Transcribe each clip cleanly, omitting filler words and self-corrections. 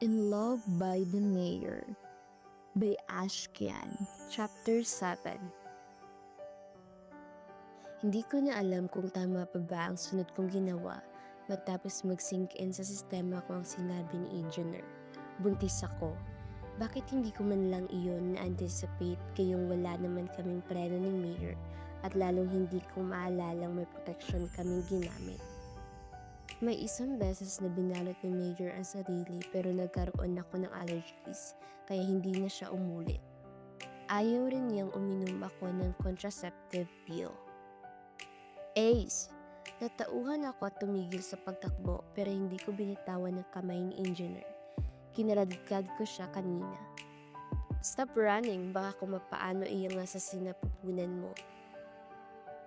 In Love by the Mayor by Ashkian, Chapter 7. Hindi ko na alam kung tama pa ba ang sunod kong ginawa matapos mag-sink in sa sistema ko ang sinabi ni Engineer. Buntis ako. Bakit hindi ko man lang iyon na-anticipate kayong wala naman kaming preno ni Mayor at lalong hindi ko maalalang may proteksyon kaming ginamit. May isang beses na binalot ni Major ang sarili pero nagkaroon ako ng allergies kaya hindi na siya umulit. Ayaw rin niyang uminom ako ng contraceptive pill. Ace! Natauhan ako at tumigil sa pagtakbo pero hindi ko binitawan ng kamay ni Engineer. Kinaladkad ko siya kanina. Stop running, baka kung mapaano iyang nasa sinapupunan mo.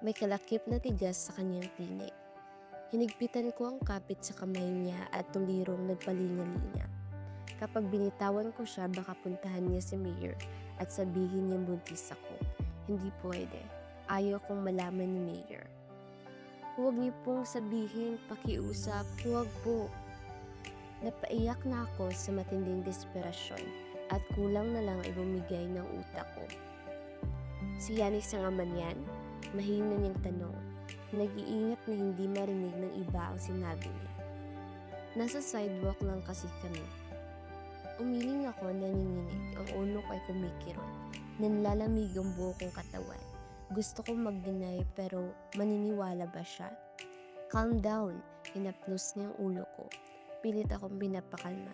May kalakip na tigas sa kanyang tinig. Hinigpitan ko ang kapit sa kamay niya at tulirong nagpalingalinga. Kapag binitawan ko siya, baka puntahan niya si Mayor at sabihin niyang buntis ako. Hindi pwede. Ayaw kong malaman ni Mayor. Huwag niyo pong sabihin, pakiusap, huwag po. Napaiyak na ako sa matinding desperasyon at kulang na lang ay bumigay ng utak ko. Si Yanis ang ama niyan? Mahina niyang tanong. Nag-iingat na hindi marinig ng iba ang sinabi niya. Nasa sidewalk lang kasi kami. Umiling ako, naninginig, ang ulo ko ay kumikirot. Nanlalamig ang buo kong katawan. Gusto kong mag-deny pero maniniwala ba siya? Calm down, hinapnos niya ang ulo ko. Pilit akong pinapakalma.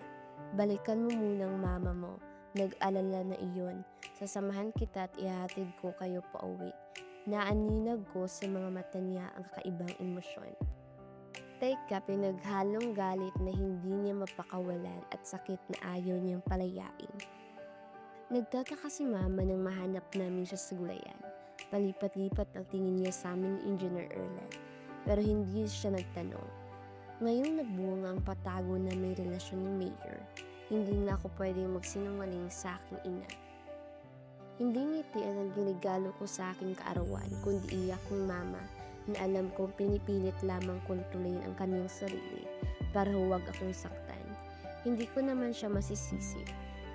Balikan mo munang mama mo. Nag-alala na iyon. Sasamahan kita at ihatid ko kayo pa uwi. Naaninag ko sa mga mata niya ang kakaibang emosyon. Teka, pinaghalong galit na hindi niya mapakawalan at sakit na ayaw niyang palayain. Nagtataka si mama nang mahanap namin siya sa gulayan. Palipat-lipat ang tingin niya sa amin ni Engineer Erland, pero hindi siya nagtanong. Ngayong nagbuwang ang patago na may relasyon ni Mayor, hindi na ako pwedeng magsinungaling sa aking ina. Hindi ngitian ang ginigalo ko sa aking kaarawan, kundi iyak ng mama na alam kong pinipilit lamang kontrolin ang kanyang sarili para huwag akong saktan. Hindi ko naman siya masisisi.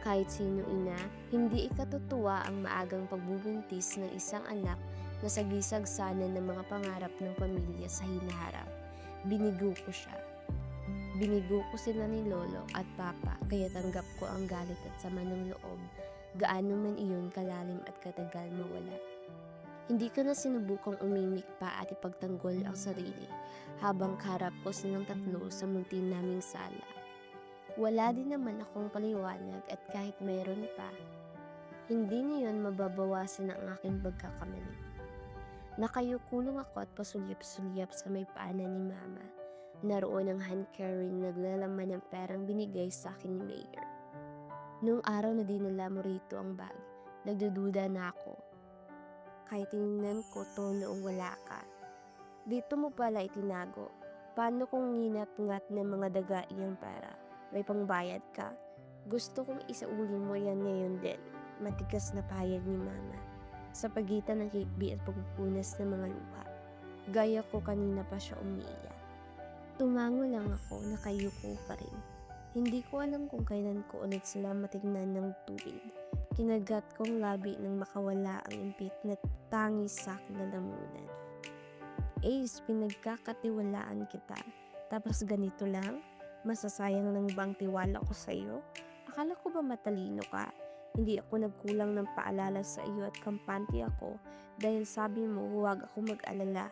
Kahit sino ina, hindi ikatutuwa ang maagang pagbubuntis ng isang anak na sagisag sana ng mga pangarap ng pamilya sa hinaharap. Binigo ko siya. Binigo ko sila ni Lolo at Papa kaya tanggap ko ang galit at sama ng loob. Gaano man iyon kalalim at katagal mawala. Hindi ko na sinubukang umimik pa at ipagtanggol ang sarili habang karap ko silang tatlo sa munti naming sala. Wala din naman akong paliwanag at kahit mayroon pa, hindi niyon mababawasan ang aking pagkakamali. Nakayukulong ako at pasulyap-sulyap sa may paanan ni Mama. Naroon ang hand-carrying naglalaman ng perang binigay sa akin ni Mayor. Noong araw na dinala mo rito ang bag, nagdududa na ako. Kahit tinignan ko to noong wala ka. Dito mo pala itinago. Paano kung nginat-ngat ng mga daga iyang pera? May pangbayad ka? Gusto kong isauli mo yan ngayon din. Matigas na payag ni Mama. Sa pagitan ng hikbi at pagpupunas ng mga luha. Gaya ko kanina pa siya umiiyak. Tumango lang ako, nakayuko pa rin. Hindi ko alam kung kailan ko ulit sila matignan ng tuwid. Kinagat kong labi nang makawala ang impit na tangis sa aking lalamunan. Ace, pinagkakatiwalaan kita. Tapos ganito lang? Masasayang lang ba ang tiwala ko sa iyo? Akala ko ba matalino ka? Hindi ako nagkulang ng paalala sa iyo at kampante ako dahil sabi mo huwag ako mag-alala.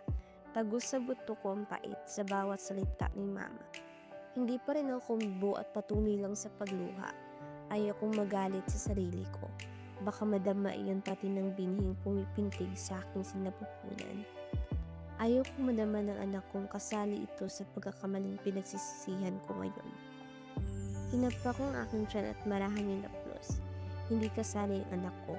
Tagos sa buto ko ang pait sa bawat salita ni Mama. Hindi pa rin ako kumibo at patuloy lang sa pagluha. Ayaw kong magalit sa sarili ko. Baka madama iyon pati ng binhing pumipintig sa aking sinapupunan. Ayaw kong madama ng anak kong kasali ito sa pagkakamaling pinagsisisihan ko ngayon. Hinapa ko ang aking tiyan at marahang inaplos. Hindi kasali ang anak ko.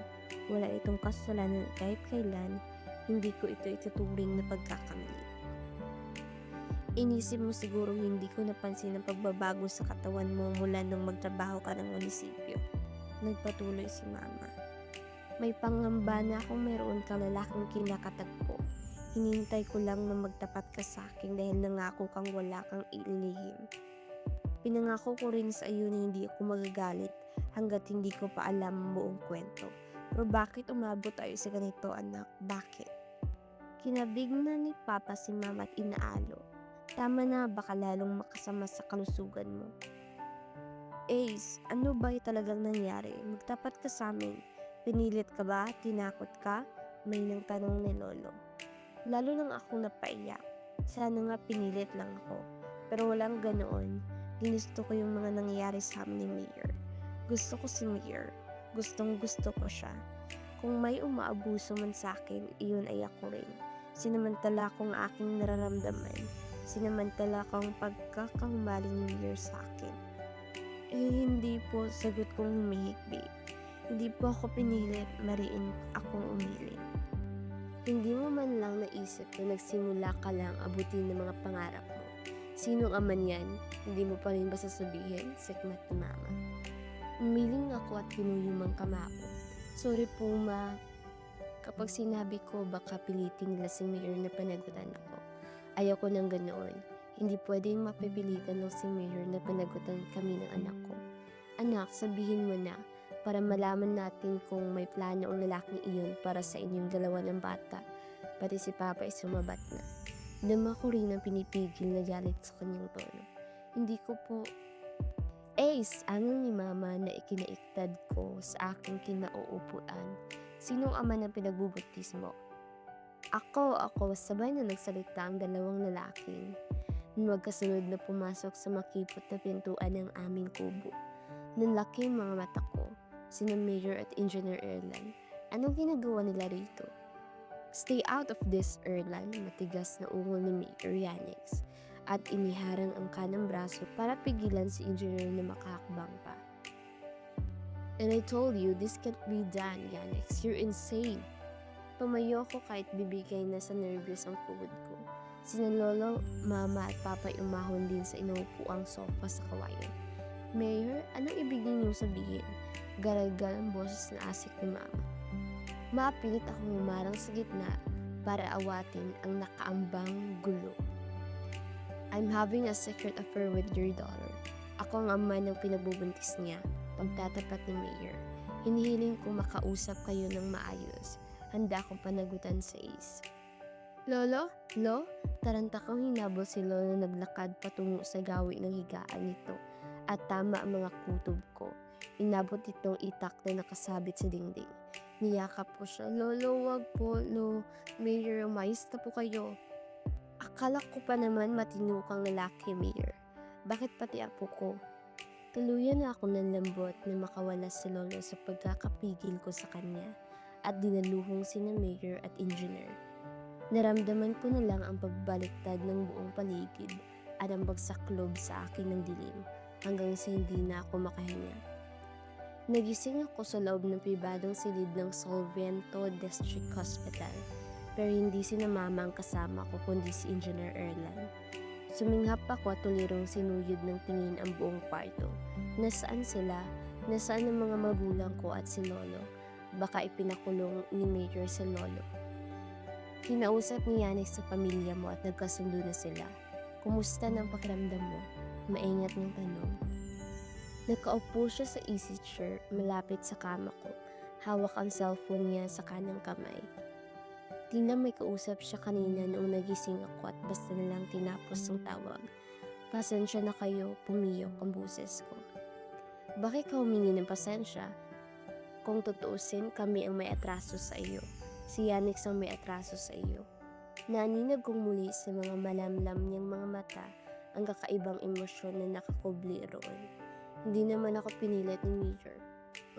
Wala itong kasalanan at kahit kailan, hindi ko ito ituturing na pagkakamali. Inisip mo siguro hindi ko napansin ang pagbabago sa katawan mo mula nung magtrabaho ka ng munisipyo. Nagpatuloy si Mama. May pangamba na akong mayroon kang lalaking kinakatagpo. Hinintay ko lang na magtapat ka sa akin dahil nangako kang wala kang ililihim. Pinangako ko rin sa iyo na hindi ako magagalit hanggat hindi ko pa alam ang buong kwento. Pero bakit umabot tayo sa ganito, anak? Bakit? Kinabig na ni Papa si Mama at inaalo. Tama na, baka lalong makasama sa kalusugan mo. Ace, ano ba talagang nangyari? Magtapat ka sa amin. Pinilit ka ba? Tinakot ka? May nang tanong ni Lolo. Lalo lang akong napaiyak. Sana nga pinilit lang ako. Pero walang ganoon. Ginusto ko yung mga nangyayari sa amin ni Mayor. Gusto ko si Mayor. Gustong gusto ko siya. Kung may umaabuso man sa akin, iyon ay ako rin. Sinamantala ko ang aking nararamdaman. Sinamantala ko ang pagkakahumaling ni Mayor sa akin. Hindi po, sagot kong humihikbi. Hindi po ako pinilit, mariin akong umili. Hindi mo man lang naisip na nagsimula ka lang abutin ng mga pangarap mo. Sinong aman yan, hindi mo pa rin ba sasabihin, sekmat ni Mama. Umiling ako at pinuyong ang kamao. Sorry po, Ma. Kapag sinabi ko baka pilitin nila si Mayor na panagutan ako. Ayaw ko ng ganoon. Hindi pwedeng mapipilitan ng si Mayor na panagutan kami ng anak ko. Anak, sabihin mo na para malaman natin kung may plano ang lalaking iyon para sa inyong dalawa ng bata. Pati si Papa ay sumabat na. Dama ko rin ang pinipigil na galit sa kanyang tono. Hindi ko po... Ace, anong ni Mama na ikinaiktad ko sa aking kinauupuan. Sinong ama ng pinagbubuntis mo? Ako, sabay na nagsalita ang dalawang lalaking. Magkasunod na pumasok sa makipot na pintuan ng aming kubo. Nanlaki ang mga mata ko, sina Mayor at Engineer Erlan. Anong ginagawa nila rito? Stay out of this, Erlan, matigas na ungol ni Mayor Yanix. At iniharang ang kanang braso para pigilan si Engineer na makahakbang pa. And I told you, this can't be done, Yanix. You're insane. Tumayo ako kahit bibigay na sa nervyos ang tuhod ko. Sina Lolo, Mama at Papa ay umahon din sa inuupuang sofa sa kawayan. Mayor, anong ibig ninyong sabihin? Garagal ang boses na asik ni Mama. Mapilit akong umarang sa gitna para awatin ang nakaambang gulo. I'm having a secret affair with your daughter. Ako ang ama ng pinagbubuntis niya, pagtatapat ni Mayor. Hinihiling kong makausap kayo ng maayos. Handa akong panagutan sa Ace. Lolo? Lo? Tarantakang hinabol si Lolo na naglakad patungo sa gawi ng higaan nito at tama ang mga kutob ko. Inabot itong itak na nakasabit sa dingding. Niyakap ko siya. Lolo, wag po. Lo, Mayor, umayos na po kayo. Akala ko pa naman matinukang lalaki, Mayor. Bakit pati apo ko? Tuluyan na ako ng lambot na makawala si Lolo sa pagkakapigil ko sa kanya at dinaluhong sina Mayor at Engineer. Naramdaman ko na lang ang pagbaliktad ng buong paligid at ang bagsaklob sa akin ng dilim hanggang sa hindi na ako makahinga. Nagising ako sa loob ng pribadong silid ng Solvento District Hospital pero hindi si na Mama ang kasama ko kundi si Engineer Erlan. Suminghap ako at tulirong sinuyod ng tingin ang buong kwarto. Nasaan sila? Nasaan ang mga magulang ko at si Lolo? Baka ipinakulong ni Mayor sa Lolo. Kinausap ni Yanix sa pamilya mo at nagkasundo na sila. Kumusta ng pakiramdam mo? Maingat niyang tanong. Nakaupo siya sa easy chair malapit sa kama ko. Hawak ang cellphone niya sa kanang kamay. Tila may kausap siya kanina noong nagising ako at basta na lang tinapos ang tawag. Pasensya na kayo, pumiyok ang boses ko. Bakit ka humingi ng pasensya? Kung tutuusin, kami ang may atraso sa iyo. Si Yanix ang may atraso sa iyo. Naninag kong muli sa mga malamlam niyang mga mata ang kakaibang emosyon na nakakubli roon. Hindi naman ako pinilit ni Major.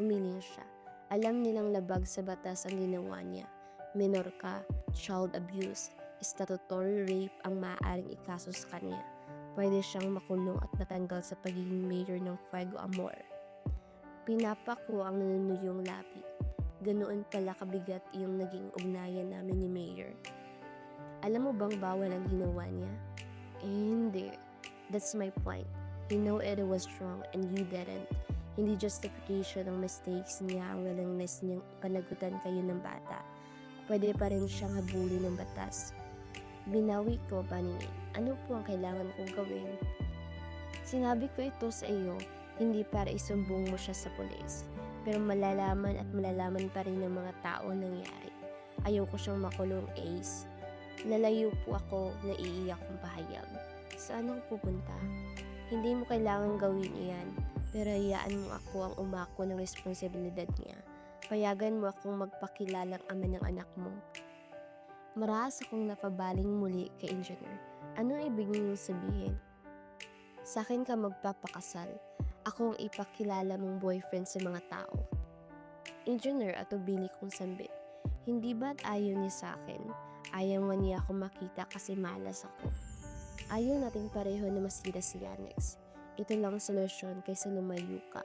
Umiling siya. Alam nilang labag sa batas ang ginawa niya. Minor ka, child abuse, statutory rape ang maaaring ikaso sa kanya. Pwede siyang makulong at natanggal sa pagiging mayor ng Fuego Amor. Pinapak ko ang nanunuyong labi. Ganoon pala kabigat yung naging ugnayan namin ni Mayor. Alam mo bang bawal ang ginawa niya? Hindi. That's my point. He know it was wrong and you didn't. Hindi justification ng mistakes niya ang willingness niyang panagutan kayo ng bata. Pwede pa rin siyang habulin ng batas. Binawi ko paningin. Ano po ang kailangan kong gawin? Sinabi ko ito sa iyo, hindi para isumbong mo siya sa pulis, pero malalaman pa rin ng mga tao ang nangyari. Ayoko siyang makulong, Ace. Lalayo po ako, naiiyak kong pahayag. Saan ako pupunta? Hindi mo kailangan gawin iyan, pero hayaan mo ako ang umako ng responsibilidad niya. Payagan mo akong magpakilalang ama ng anak mo. Marahas akong napabaling muli kay Engineer. Anong ibig niyong sabihin? Sa akin ka magpapakasal. Ako ang ipakilala mong boyfriend sa mga tao. Engineer at ubili kong sambit. Hindi ba't ayaw niya sa akin? Ayaw nga niya ako makita kasi malas ako. Ayaw nating pareho na masira si Yanex. Ito lang solusyon kaysa lumayo ka.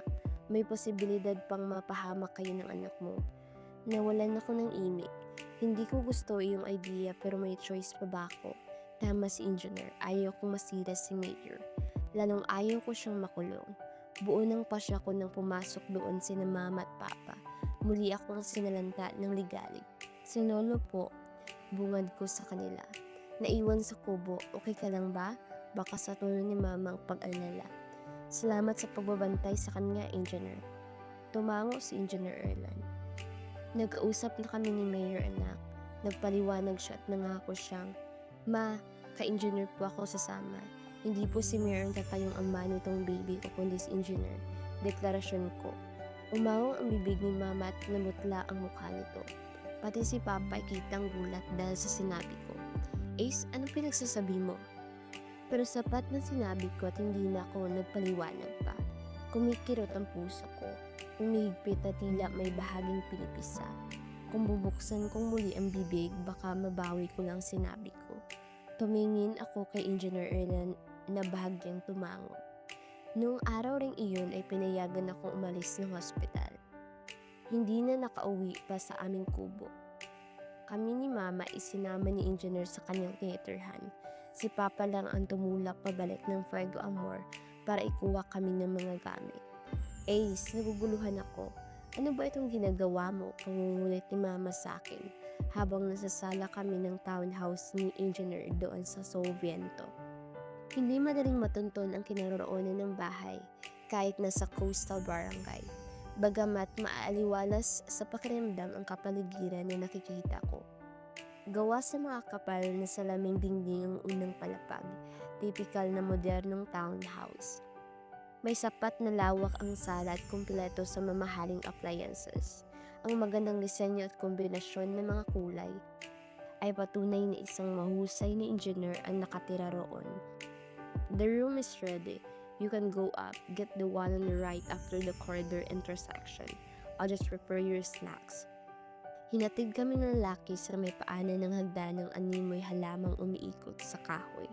May posibilidad pang mapahamak kayo ng anak mo. Nawalan ako ng imik. Hindi ko gusto iyong idea pero may choice pa ba ako? Tama si Engineer. Ayaw kong masira si Major. Lalong ayaw ko siyang makulong. Buo ng pasya ko nang pumasok doon sina Mama at Papa. Muli akong sinalanta ng ligalig. Sinolo po, bungad ko sa kanila. Naiwan sa kubo, okay ka lang ba? Baka sa tono ni Mama ang pag-alala. Salamat sa pagbabantay sa kanya, Engineer. Tumango si Engineer Erlan. Nag-usap na kami ni Mayor anak. Nagpaliwanag siya at nangako siyang, Ma, ka-engineer po ako sasama. Hindi po si Mayor ang tatayong ama nitong baby ko kundi si Engineer. Deklarasyon ko. Umawang ang bibig ni Mama at namutla ang mukha nito. Pati si Papa ay kitang gulat dahil sa sinabi ko. Ace, anong pinagsasabi mo? Pero sapat na sinabi ko at hindi na ako nagpaliwanag pa. Kumikirot ang puso ko. Umihigpit na tila may bahaging pinipisa. Kung bubuksan kong muli ang bibig, baka mabawi ko lang sinabi ko. Tumingin ako kay Engineer Erlan na bahagyang tumango. Noong araw ring iyon ay pinayagan akong umalis ng hospital. Hindi na nakauwi pa sa aming kubo. Kami ni Mama isinama ni Engineer sa kanyang tinitirhan. Si Papa lang ang tumulak pabalik ng Fuego Amor para ikuha kami ng mga gamit. Ace, naguguluhan ako. Ano ba itong ginagawa mo? Pangungulit ni Mama sa akin habang nasasala kami ng townhouse ni Engineer doon sa Soviento. Hindi madaling matunton ang kinaroroonan ng bahay kahit nasa coastal barangay. Bagamat maaaliwalas sa pakiramdam ang kapaligiran na nakikita ko. Gawa sa mga kapal na salaming dingding ang unang palapag, tipikal na modernong townhouse. May sapat na lawak ang sala at kumpleto sa mamahaling appliances. Ang magandang disenyo at kombinasyon ng mga kulay ay patunay na isang mahusay na engineer ang nakatira roon. The room is ready. You can go up, get the one on the right after the corridor intersection. I'll just prepare your snacks. Hinatid kami ng laki sa may paanan ng hagdanang animoy halamang umiikot sa kahoy.